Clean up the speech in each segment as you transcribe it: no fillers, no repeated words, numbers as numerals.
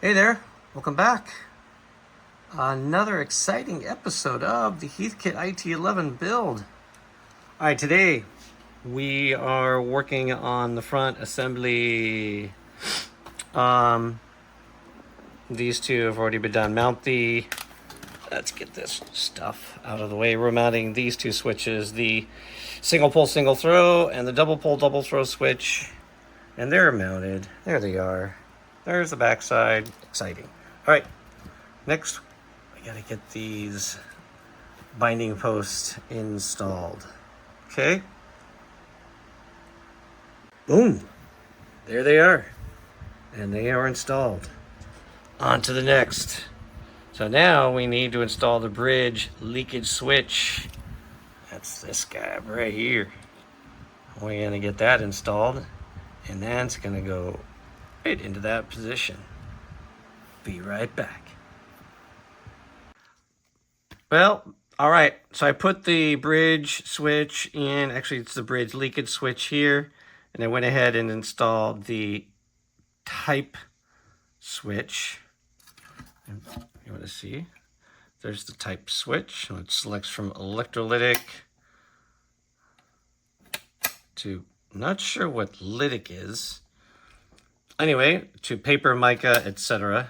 Hey there, welcome back. Another exciting episode of the Heathkit IT-11 build. All right, today we are working on the front assembly. These two have already been done. Let's get this stuff out of the way. We're mounting these two switches, the single pole, single throw, and the double pole, double throw switch. And they're mounted. There they are. There's the backside. Exciting. All right, next we gotta get these binding posts installed. Okay. Boom. There they are. And they are installed. On to the next. So now we need to install the bridge leakage switch. That's this guy right here. We're gonna get that installed, and that's gonna go right into that position. Be right back. Well, all right, so I put the bridge switch in. Actually, it's the bridge leakage switch here, and I went ahead and installed the type switch. And you want to see? There's the type switch. So it selects from electrolytic to, not sure what lytic is. Anyway, to paper, mica, etc.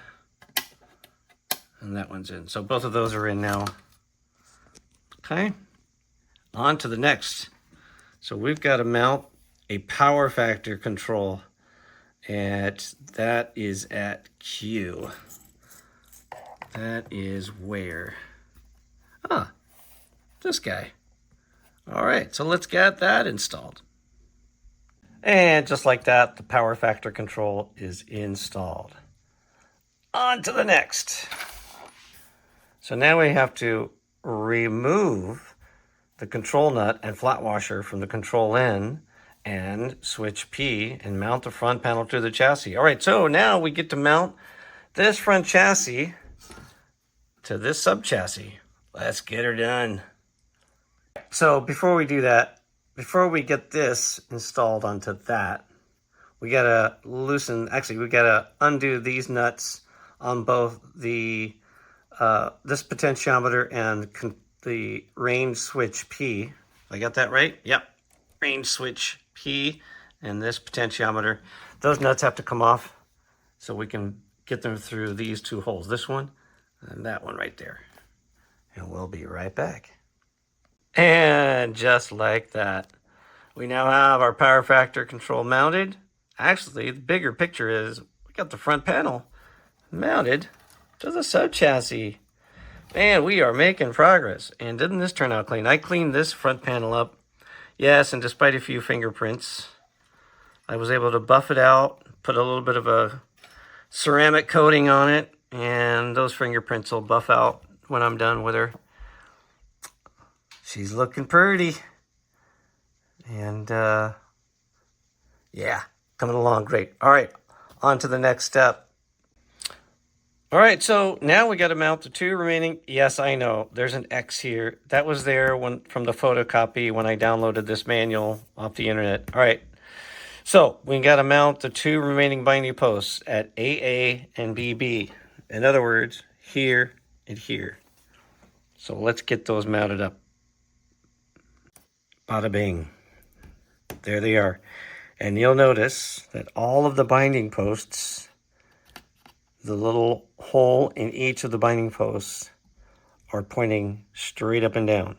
And that one's in. So both of those are in now. Okay. On to the next. So we've got to mount a power factor control. That is at Q. That is where? Ah, this guy. All right, so let's get that installed. And just like that, the power factor control is installed. On to the next. So now we have to remove the control nut and flat washer from the control N and switch P and mount the front panel to the chassis. All right, so now we get to mount this front chassis to this sub chassis. Let's get her done. So before we do that, before we get this installed onto that, we gotta we gotta undo these nuts on both the this potentiometer and the range switch P. I got that right? Yep. Range switch P and this potentiometer. Those nuts have to come off so we can get them through these two holes. This one and that one right there. And we'll be right back. And just like that, we now have our power factor control mounted. Actually, the bigger picture is we got the front panel mounted to the sub chassis. Man, we are making progress. And didn't this turn out clean? I cleaned this front panel up. Yes, and despite a few fingerprints, I was able to buff it out, put a little bit of a ceramic coating on it, and those fingerprints will buff out when I'm done with her. She's looking pretty. And yeah, coming along great. All right, on to the next step. All right, so now we got to mount the two remaining. Yes, I know, there's an X here. That was there from the photocopy when I downloaded this manual off the internet. All right, so we got to mount the two remaining binding posts at AA and BB. In other words, here and here. So let's get those mounted up. Bada bing. There they are. And you'll notice that all of the binding posts, the little hole in each of the binding posts, are pointing straight up and down.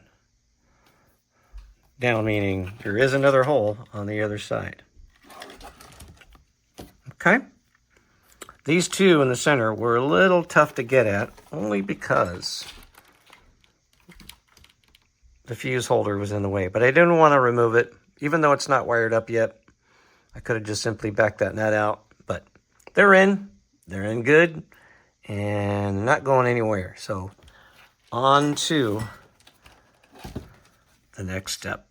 Down meaning there is another hole on the other side. Okay? These two in the center were a little tough to get at, only because the fuse holder was in the way. But I didn't want to remove it, even though it's not wired up yet. I could have just simply backed that nut out. But they're in good, and not going anywhere. So on to the next step.